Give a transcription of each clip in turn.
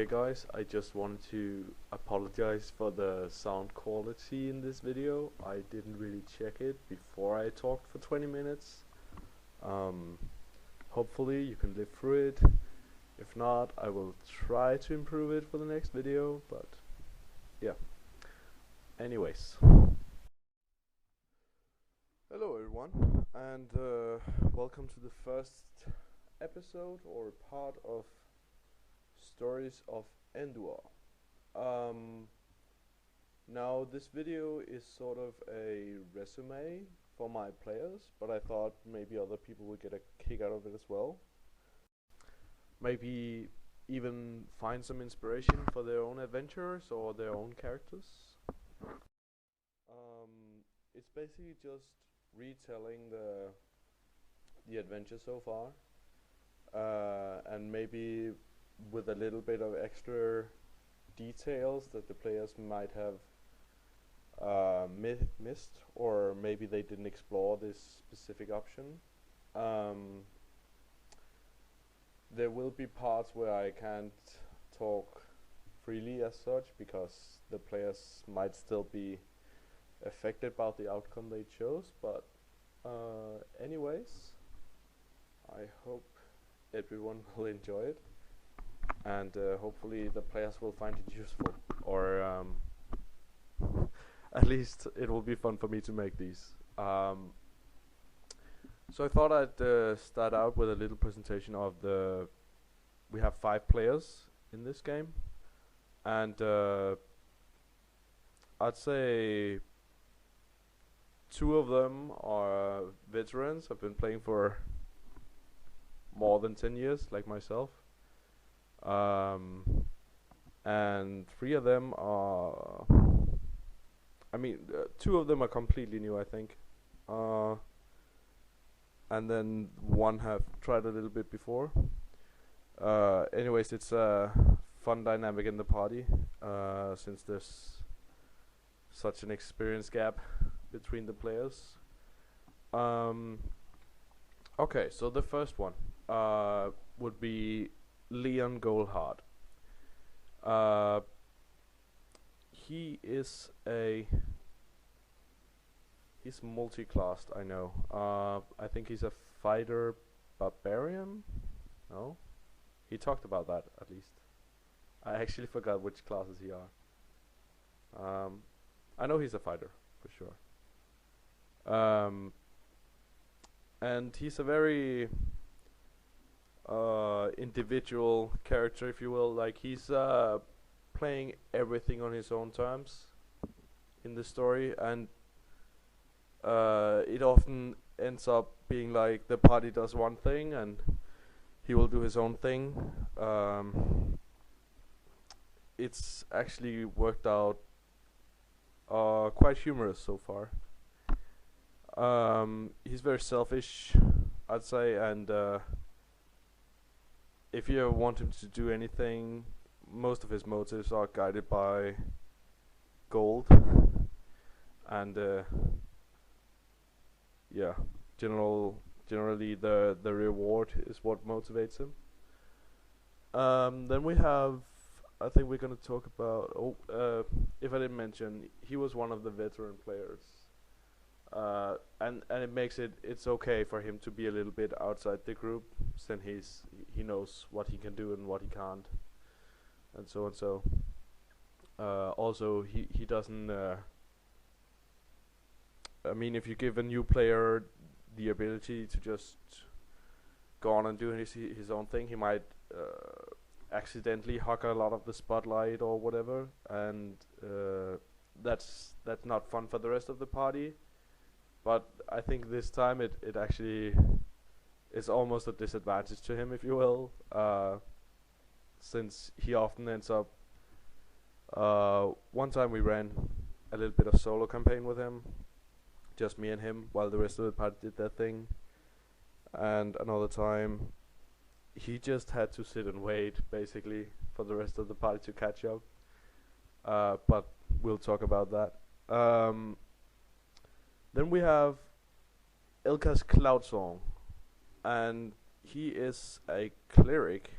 Okay guys, I just wanted to apologize for the sound quality in this video. I didn't really check it before I talked for 20 minutes. Um, Hopefully you can live through it. If not, I will try to improve it for the next video, but yeah. Anyways. Hello everyone, and welcome to the first episode or part of Stories of Aenduar. Now this video is sort of a resume for my players, but I thought maybe other people would get a kick out of it as well. Maybe even find some inspiration for their own adventures or their own characters. It's basically just retelling the adventure so far, and maybe with a little bit of extra details that the players might have missed, or maybe they didn't explore this specific option. There will be parts where I can't talk freely as such, because the players might still be affected by the outcome they chose, but anyways, I hope everyone will enjoy it, and hopefully the players will find it useful, or at least it will be fun for me to make these. So I thought I'd start out with a little presentation of we have 5 players in this game, and I'd say 2 of them are veterans. I've been playing for more than 10 years, like myself. And 3 of them are, 2 of them are completely new, I think. And then 1 have tried a little bit before. Anyways, it's a fun dynamic in the party, since there's such an experience gap between the players. Okay, so the first one would be Leon Goldheart. He's multi-classed, I know. I think he's a fighter barbarian? No? He talked about that, at least. I actually forgot which classes he are. I know he's a fighter, for sure. And he's a very individual character, if you will. Like, he's playing everything on his own terms in the story, and it often ends up being like the party does one thing and he will do his own thing. It's actually worked out quite humorous so far. He's very selfish, I'd say, and if you want him to do anything, most of his motives are guided by gold, and yeah, generally the reward is what motivates him. Then we have, I think we're gonna talk about, if I didn't mention, he was one of the veteran players, and it makes it's okay for him to be a little bit outside the group, since he knows what he can do and what he can't, and so and so. Also, he doesn't. If you give a new player the ability to just go on and do his own thing, he might accidentally hog a lot of the spotlight or whatever, and that's not fun for the rest of the party. But I think this time it actually is almost a disadvantage to him, if you will, since he often ends up. One time we ran a little bit of solo campaign with him, just me and him, while the rest of the party did their thing. And another time, he just had to sit and wait, basically, for the rest of the party to catch up. But we'll talk about that. Then we have Ilka's Cloud Song, and he is a cleric.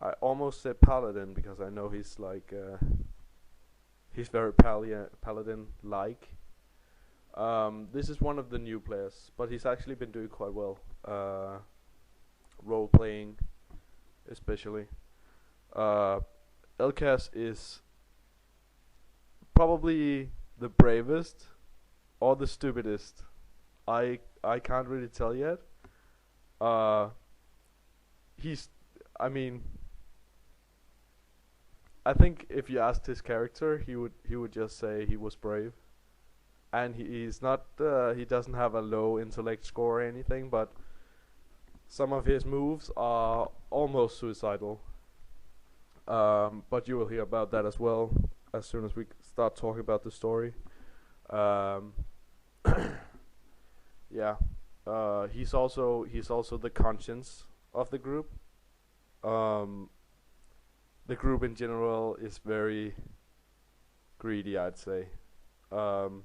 I almost said paladin because I know he's like he's very paladin like. This is one of the new players, but he's actually been doing quite well. Role playing, especially. Uh, Elkas is probably the bravest or the stupidest. I can't really tell yet. Uh, he's. I mean, I think if you asked his character, he would just say he was brave, and he's not. He doesn't have a low intellect score or anything, but some of his moves are almost suicidal. But you will hear about that as well as soon as we start talking about the story. Um, yeah. He's also the conscience of the group. Um, the group in general is very greedy, I'd say. Um,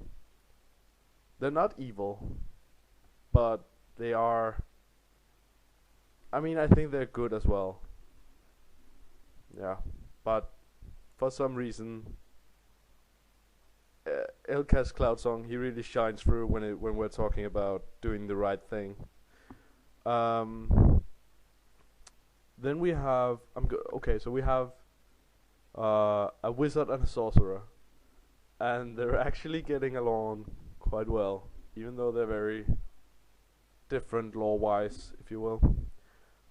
they're not evil, but they are. I mean, I think they're good as well. Yeah, but for some reason, Elkas Cloud Song he really shines through when we're talking about doing the right thing. Um, then we have okay, so we have a wizard and a sorcerer, and they're actually getting along quite well, even though they're very different law-wise, if you will.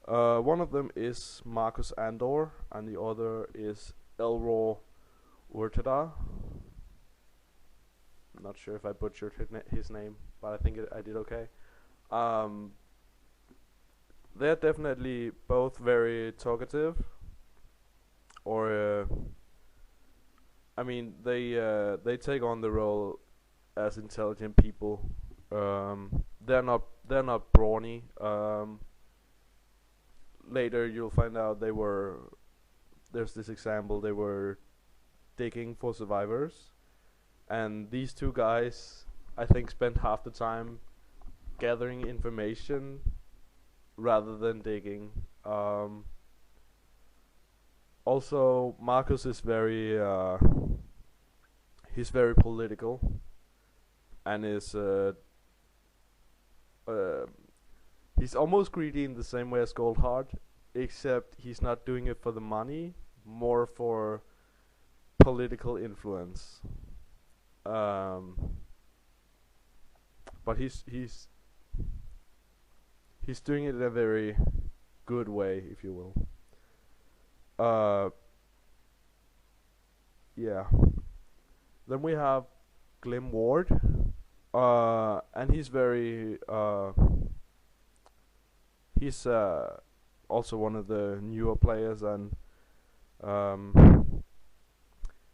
One of them is Marcus Andor, and the other is Elro Urtada. I'm not sure if I butchered his name, but I think I did okay. Um, they're definitely both very talkative, or I mean, they take on the role as intelligent people. They're not brawny. Later you'll find out they were. There's this example. They were digging for survivors, and these two guys, I think, spent half the time gathering information rather than digging. Also, Marcus is he's very political, and is uh, he's almost greedy in the same way as Goldheart, except he's not doing it for the money, more for political influence. Um, but he's doing it in a very good way, if you will. Uh, yeah. Then we have Glim Ward, and he's also one of the newer players, and um,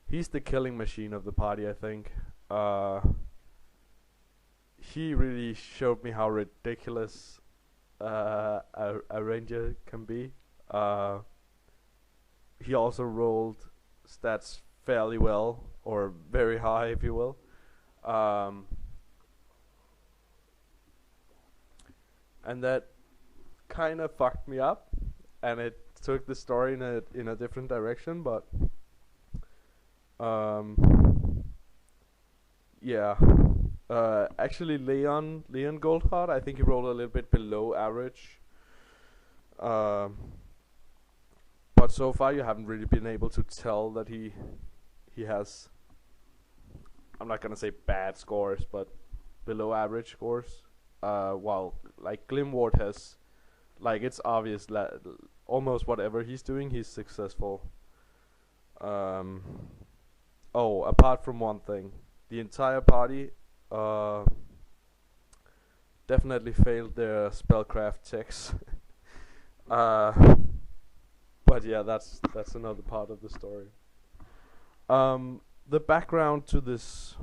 he's the killing machine of the party, I think. He really showed me how ridiculous a ranger can be. He also rolled stats fairly well, or very high, if you will. Um, and that kind of fucked me up, and it took the story in a different direction. But um, yeah, actually, Leon Goldheart, I think he rolled a little bit below average. Um, but so far, you haven't really been able to tell that he has. I'm not gonna say bad scores, but below average scores. While like Glimward has, like it's obvious that almost whatever he's doing, he's successful. Um, oh, apart from one thing, the entire party uh, definitely failed their spellcraft checks. uh, but yeah, that's another part of the story. The background to this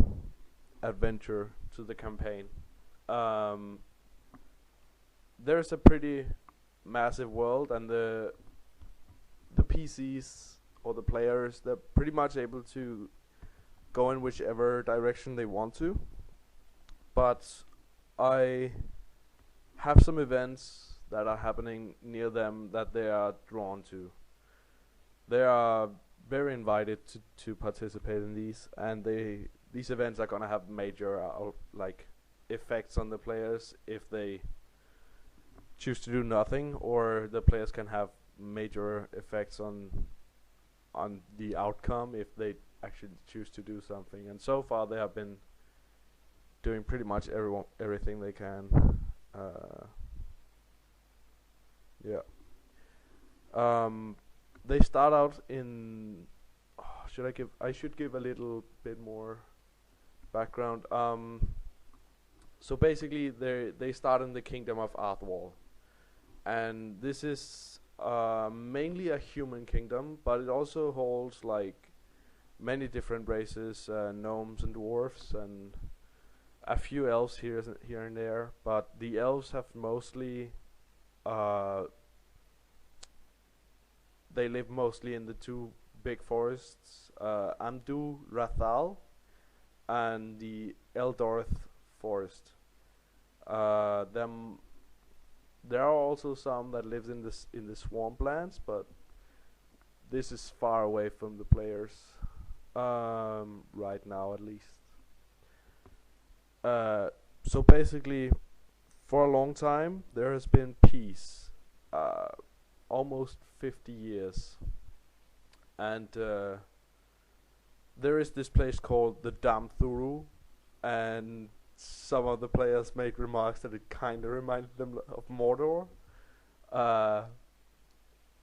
adventure, to the campaign. Um, there's a pretty massive world, and the PCs or the players, they're pretty much able to go in whichever direction they want to. But I have some events that are happening near them that they are drawn to. they are very invited to participate in these, and these events are gonna have major like effects on the players if they choose to do nothing, or the players can have major effects on the outcome if they actually choose to do something. And so far, they have been doing pretty much everything they can. Uh, yeah. Um, they start out in. Should I give? I should give a little bit more background. So basically, they start in the kingdom of Athwal, and this is mainly a human kingdom, but it also holds like many different races, gnomes and dwarfs, and a few elves here and there. But the elves have mostly uh, they live mostly in the two big forests, Amdu Rathal and the Eldorth forest. Them There are also some that lives in the swamplands, but this is far away from the players, right now at least. So basically, for a long time there has been peace, uh, almost 50 years, and there is this place called the Damthuru, and some of the players make remarks that it kind of reminded them of Mordor. Uh,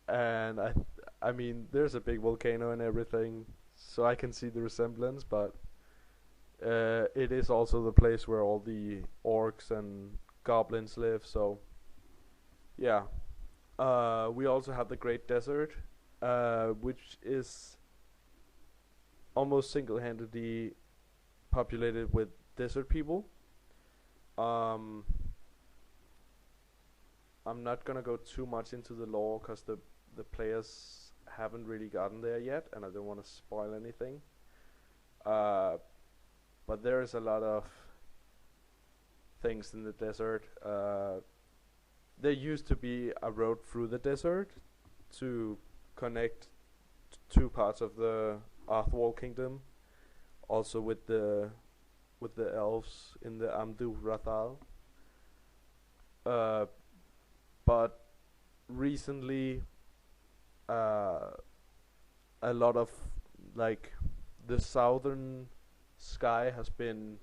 and I mean, there's a big volcano and everything, so I can see the resemblance. But it is also the place where all the orcs and goblins live. So yeah, we also have the Great Desert, which is almost single-handedly populated with desert people. Um, I'm not gonna go too much into the lore because the players haven't really gotten there yet, and I don't want to spoil anything. Uh, but there is a lot of things in the desert. There used to be a road through the desert to connect two parts of the Arthwall Kingdom, also with the elves in the Amdu Rathal. Uh, but recently, uh, a lot of like the southern sky has been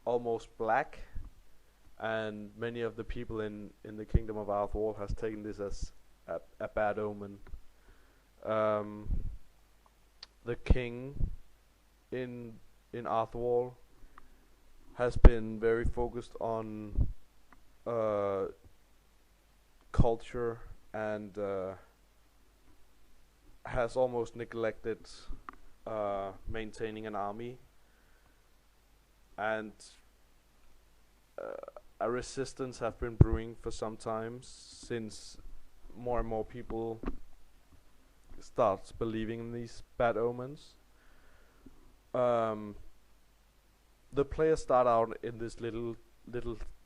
almost black, and many of the people in the kingdom of Arthwall has taken this as a bad omen. Um, the king in Arthwall has been very focused on uh, culture, and has almost neglected maintaining an army, and uh, a resistance have been brewing for some time, since more and more people starts believing in these bad omens. Um, the players start out in this little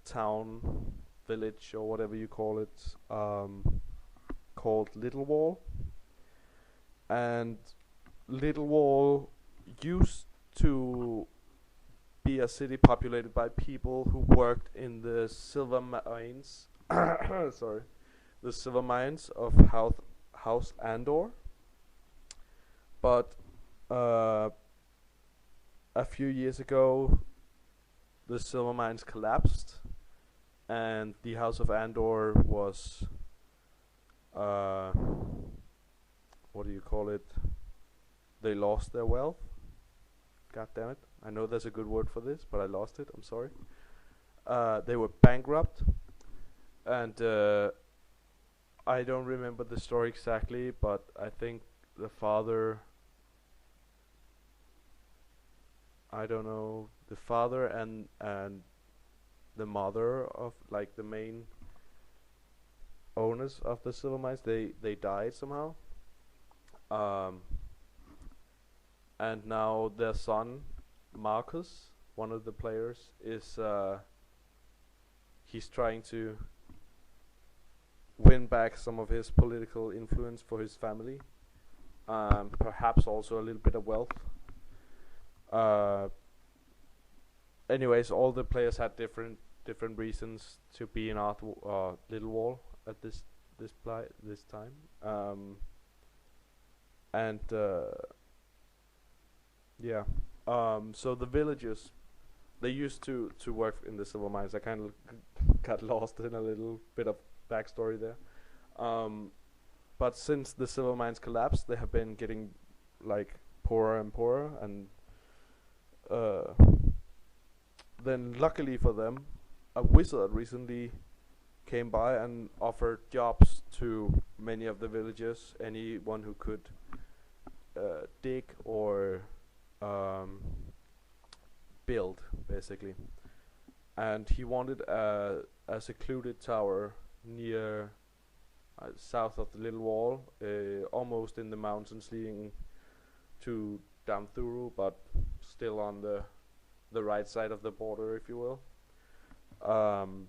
town, village, or whatever you call it, called Little Wall. And Little Wall used to be a city populated by people who worked in the silver mines. Sorry, the silver mines of House Aenduar. But a few years ago, the silver mines collapsed, and the House of Aenduar was, uh, what do you call it? They lost their wealth. God damn it! I know there's a good word for this, but I lost it. I'm sorry. They were bankrupt, and I don't remember the story exactly, but I think the father, I don't know, the father and the mother of like the main owners of the silver mines, they died somehow. Um, and now their son Marcus, one of the players, is he's trying to win back some of his political influence for his family, perhaps also a little bit of wealth. Uh, anyways, all the players had different reasons to be in Little Wall at this time. And yeah, so the villagers, they used to work in the silver mines. I kind of got lost in a little bit of backstory there. Um, but since the silver mines collapsed, they have been getting like poorer and poorer, and uh, then luckily for them, a wizard recently came by and offered jobs to many of the villagers, anyone who could dig or um, build, basically. And he wanted a secluded tower near south of the Little Wall, almost in the mountains leading to Damthuru, but still on the right side of the border, if you will. Um,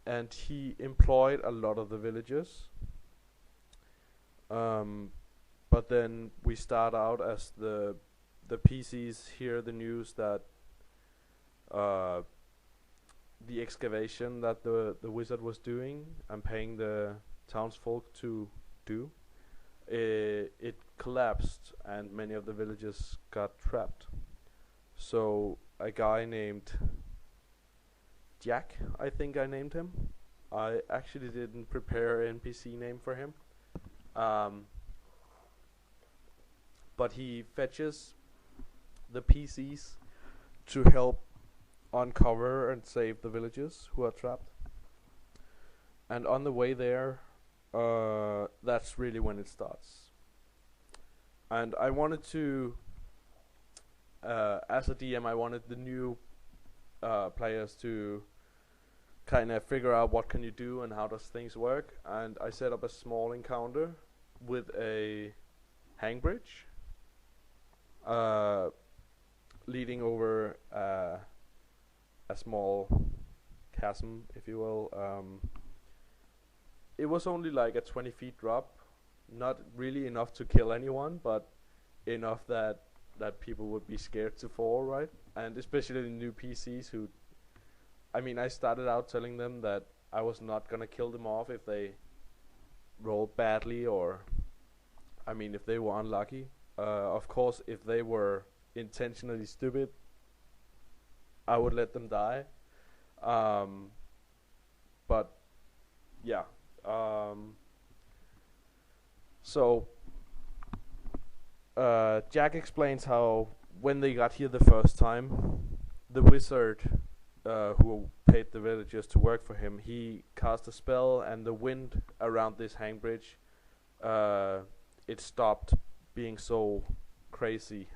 and he employed a lot of the villagers. But then we start out as the PCs hear the news that uh, the excavation that the wizard was doing and paying the townsfolk to do, it collapsed and many of the villagers got trapped. So a guy named Jack, I think I named him. I actually didn't prepare an NPC name for him. Um, but he fetches the PCs to help uncover and save the villagers who are trapped. And on the way there, that's really when it starts. And I wanted to, as a DM, I wanted the new players to kind of figure out what can you do and how does things work. And I set up a small encounter with a hang bridge leading over a small chasm, if you will. It was only like a 20 feet drop, not really enough to kill anyone, but enough that people would be scared to fall, right? And especially the new PCs who, I mean, I started out telling them that I was not gonna kill them off if they rolled badly, or, I mean, if they were unlucky. Of course, if they were intentionally stupid, I would let them die. But yeah. So Jack explains how when they got here the first time, the wizard who paid the villagers to work for him, he cast a spell, and the wind around this hang bridge, it stopped being so crazy.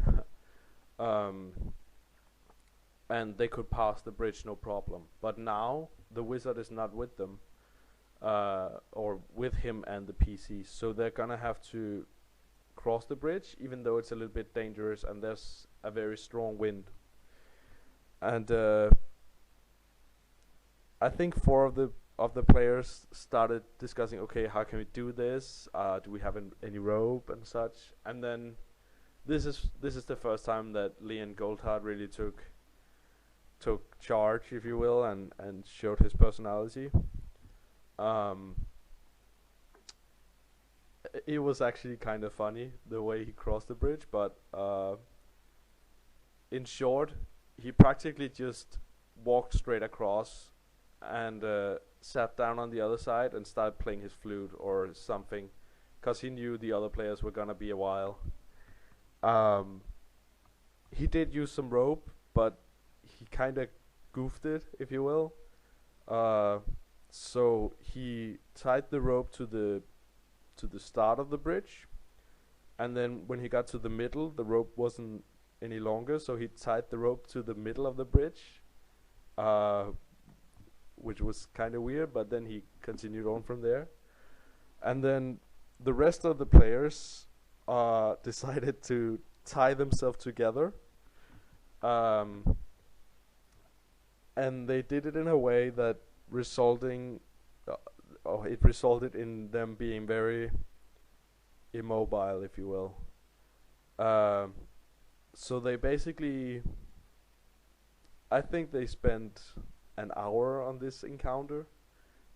And they could pass the bridge no problem. But now the wizard is not with them, or with him and the PCs, so they're gonna have to cross the bridge, even though it's a little bit dangerous and there's a very strong wind. And I think four of the players started discussing, okay, how can we do this? Do we have any rope and such? And then this is the first time that Leon Goldheart really took charge, if you will, and showed his personality. It was actually kind of funny the way he crossed the bridge, but in short, he practically just walked straight across and sat down on the other side and started playing his flute or something, because he knew the other players were gonna be a while. He did use some rope, but he kind of goofed it, if you will. So he tied the rope to the start of the bridge, and then when he got to the middle, the rope wasn't any longer, so he tied the rope to the middle of the bridge, which was kind of weird, but then he continued on from there. And then the rest of the players decided to tie themselves together, and they did it in a way that it resulted in them being very immobile, if you will. Um, so they basically, I think they spent an hour on this encounter,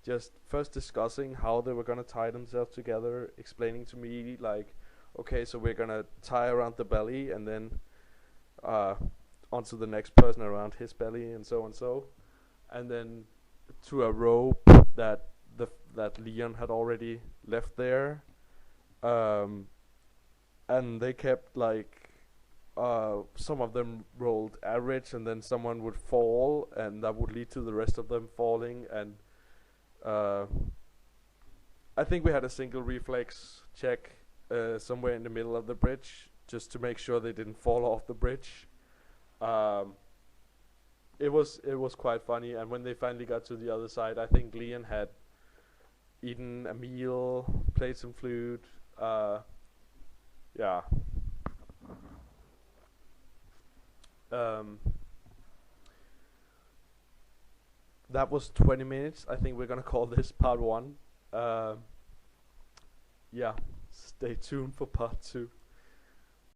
just first discussing how they were gonna tie themselves together, explaining to me like, okay, so we're gonna tie around the belly and then uh, onto the next person around his belly, and so and so, and then to a rope that that Leon had already left there, um, and they kept like some of them rolled average, and then someone would fall, and that would lead to the rest of them falling, and uh, I think we had a single reflex check somewhere in the middle of the bridge just to make sure they didn't fall off the bridge. Um, it was quite funny, and when they finally got to the other side, I think Leon had eaten a meal, played some flute. Yeah. Um, that was 20 minutes. I think we're gonna call this part one. Um, yeah. Stay tuned for part two.